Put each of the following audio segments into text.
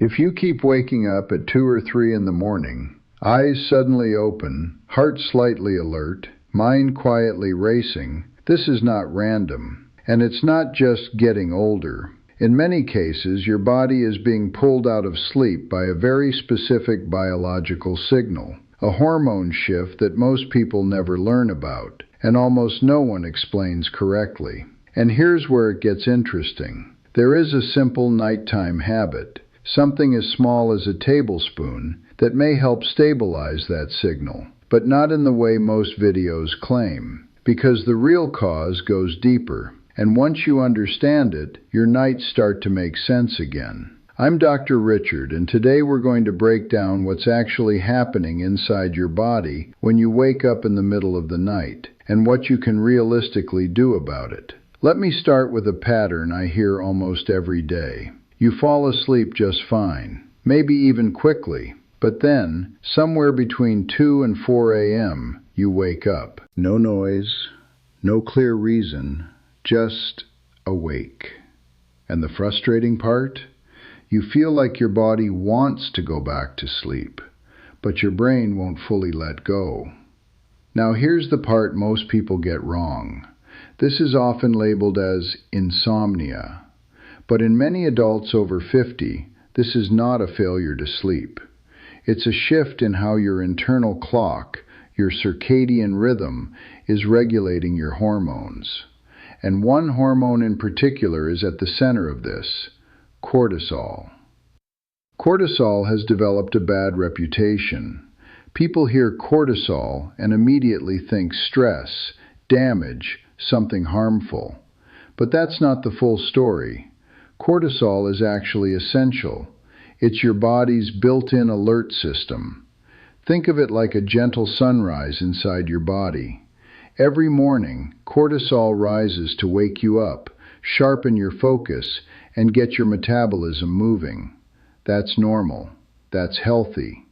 If you keep waking up at 2 or 3 in the morning, eyes suddenly open, heart slightly alert, mind quietly racing, this is not random. And it's not just getting older. In many cases, your body is being pulled out of sleep by a very specific biological signal, a hormone shift that most people never learn about, and almost no one explains correctly. And here's where it gets interesting. There is a simple nighttime habit, something as small as a tablespoon, that may help stabilize that signal, but not in the way most videos claim, because the real cause goes deeper. And once you understand it, your nights start to make sense again. I'm Dr. Richard, and today we're going to break down what's actually happening inside your body when you wake up in the middle of the night, and what you can realistically do about it. Let me start with a pattern I hear almost every day. You fall asleep just fine, maybe even quickly, but then, somewhere between 2 and 4 a.m., you wake up. No noise, no clear reason, just awake. And the frustrating part? You feel like your body wants to go back to sleep, but your brain won't fully let go. Now here's the part most people get wrong. This is often labeled as insomnia, but in many adults over 50, this is not a failure to sleep. It's a shift in how your internal clock, your circadian rhythm, is regulating your hormones. And one hormone in particular is at the center of this: cortisol. Cortisol has developed a bad reputation. People hear cortisol and immediately think stress, damage, something harmful. But that's not the full story. Cortisol is actually essential. It's your body's built-in alert system. Think of it like a gentle sunrise inside your body. Every morning, cortisol rises to wake you up, sharpen your focus, and get your metabolism moving. That's normal. That's healthy.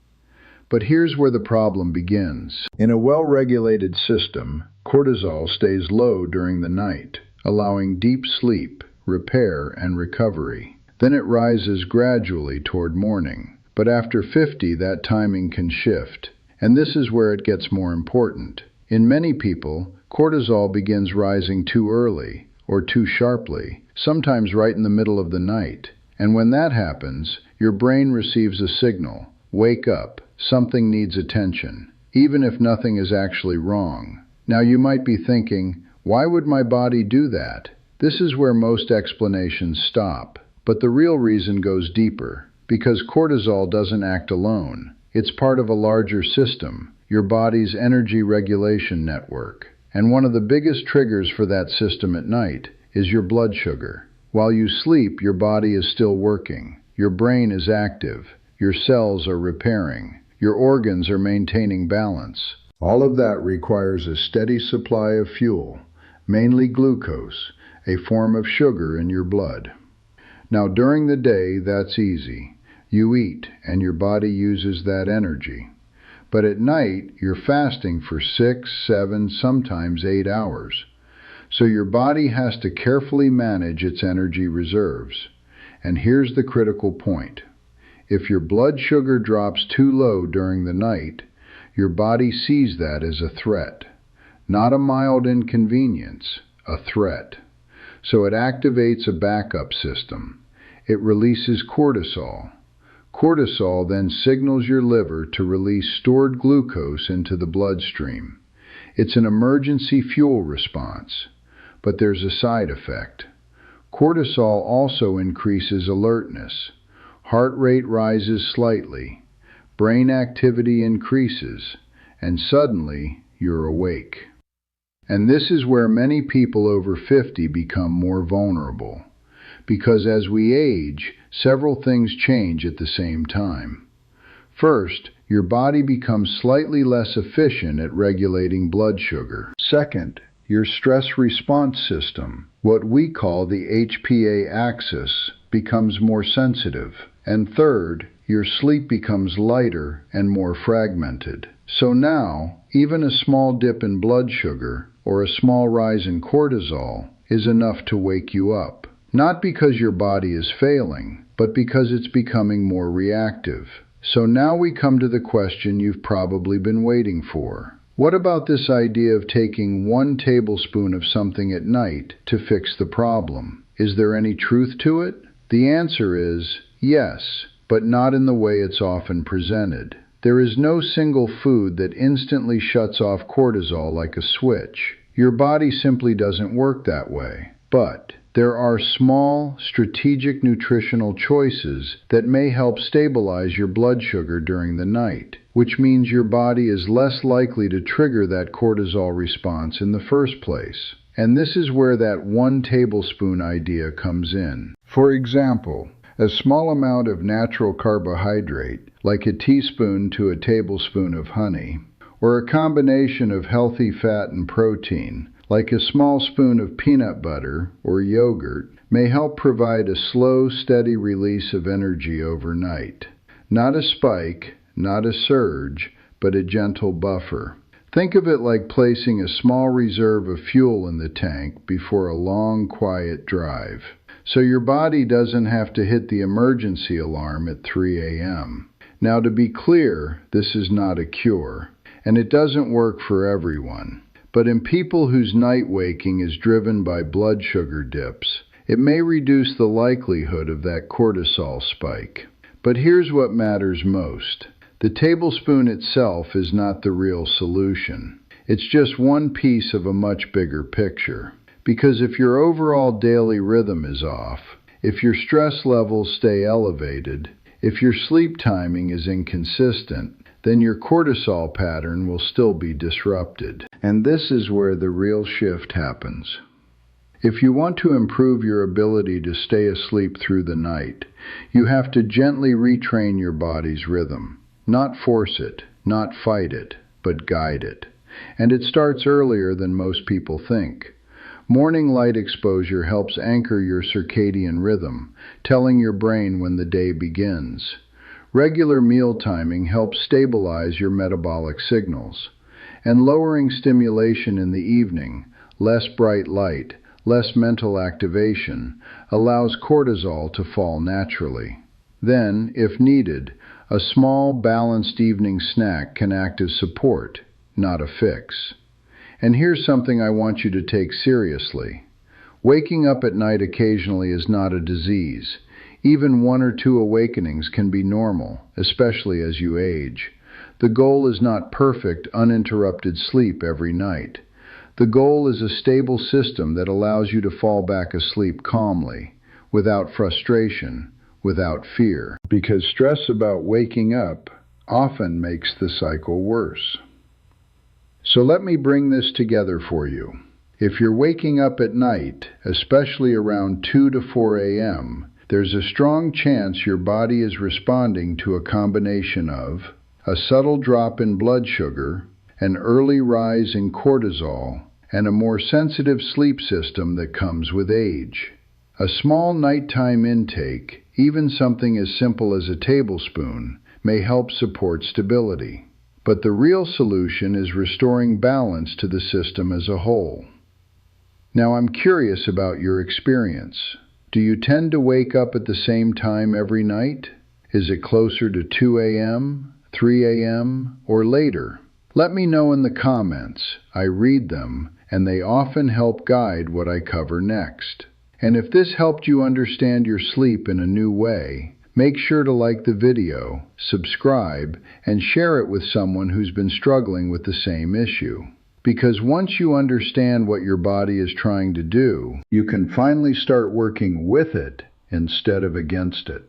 But here's where the problem begins. In a well-regulated system, cortisol stays low during the night, allowing deep sleep, repair, and recovery. Then it rises gradually toward morning. But after 50, that timing can shift. And this is where it gets more important. In many people, cortisol begins rising too early, or too sharply, sometimes right in the middle of the night. And when that happens, your brain receives a signal: wake up, something needs attention, even if nothing is actually wrong. Now you might be thinking, why would my body do that? This is where most explanations stop. But the real reason goes deeper, because cortisol doesn't act alone. It's part of a larger system, your body's energy regulation network. And one of the biggest triggers for that system at night is your blood sugar. While you sleep, your body is still working. Your brain is active. Your cells are repairing. Your organs are maintaining balance. All of that requires a steady supply of fuel, mainly glucose, a form of sugar in your blood. Now during the day, that's easy. You eat, and your body uses that energy. But at night, you're fasting for 6, 7, sometimes 8 hours. So your body has to carefully manage its energy reserves. And here's the critical point. If your blood sugar drops too low during the night, your body sees that as a threat. Not a mild inconvenience, a threat. So it activates a backup system. It releases cortisol. Cortisol then signals your liver to release stored glucose into the bloodstream. It's an emergency fuel response. But there's a side effect. Cortisol also increases alertness. Heart rate rises slightly. Brain activity increases. And suddenly, you're awake. And this is where many people over 50 become more vulnerable. Because as we age, several things change at the same time. First, your body becomes slightly less efficient at regulating blood sugar. Second, your stress response system, what we call the HPA axis, becomes more sensitive. And third, your sleep becomes lighter and more fragmented. So now, even a small dip in blood sugar or a small rise in cortisol is enough to wake you up. Not because your body is failing, but because it's becoming more reactive. So now we come to the question you've probably been waiting for. What about this idea of taking 1 tablespoon of something at night to fix the problem? Is there any truth to it? The answer is yes, but not in the way it's often presented. There is no single food that instantly shuts off cortisol like a switch. Your body simply doesn't work that way. But there are small, strategic nutritional choices that may help stabilize your blood sugar during the night, which means your body is less likely to trigger that cortisol response in the first place. And this is where that 1 tablespoon idea comes in. For example, a small amount of natural carbohydrate, like a teaspoon to a tablespoon of honey, or a combination of healthy fat and protein, like a small spoon of peanut butter or yogurt, may help provide a slow, steady release of energy overnight. Not a spike, not a surge, but a gentle buffer. Think of it like placing a small reserve of fuel in the tank before a long, quiet drive, so your body doesn't have to hit the emergency alarm at 3 a.m. Now, to be clear, this is not a cure, and it doesn't work for everyone. But in people whose night waking is driven by blood sugar dips, it may reduce the likelihood of that cortisol spike. But here's what matters most. The tablespoon itself is not the real solution. It's just one piece of a much bigger picture. Because if your overall daily rhythm is off, if your stress levels stay elevated, if your sleep timing is inconsistent, then your cortisol pattern will still be disrupted. And this is where the real shift happens. If you want to improve your ability to stay asleep through the night, you have to gently retrain your body's rhythm. Not force it, not fight it, but guide it. And it starts earlier than most people think. Morning light exposure helps anchor your circadian rhythm, telling your brain when the day begins. Regular meal timing helps stabilize your metabolic signals. And lowering stimulation in the evening, less bright light, less mental activation, allows cortisol to fall naturally. Then, if needed, a small, balanced evening snack can act as support, not a fix. And here's something I want you to take seriously. Waking up at night occasionally is not a disease. Even 1 or 2 awakenings can be normal, especially as you age. The goal is not perfect, uninterrupted sleep every night. The goal is a stable system that allows you to fall back asleep calmly, without frustration, without fear. Because stress about waking up often makes the cycle worse. So let me bring this together for you. If you're waking up at night, especially around 2 to 4 a.m., there's a strong chance your body is responding to a combination of a subtle drop in blood sugar, an early rise in cortisol, and a more sensitive sleep system that comes with age. A small nighttime intake, even something as simple as a tablespoon, may help support stability. But the real solution is restoring balance to the system as a whole. Now, I'm curious about your experience. Do you tend to wake up at the same time every night? Is it closer to 2 a.m., 3 a.m., or later? Let me know in the comments. I read them, and they often help guide what I cover next. And if this helped you understand your sleep in a new way, make sure to like the video, subscribe, and share it with someone who's been struggling with the same issue. Because once you understand what your body is trying to do, you can finally start working with it instead of against it.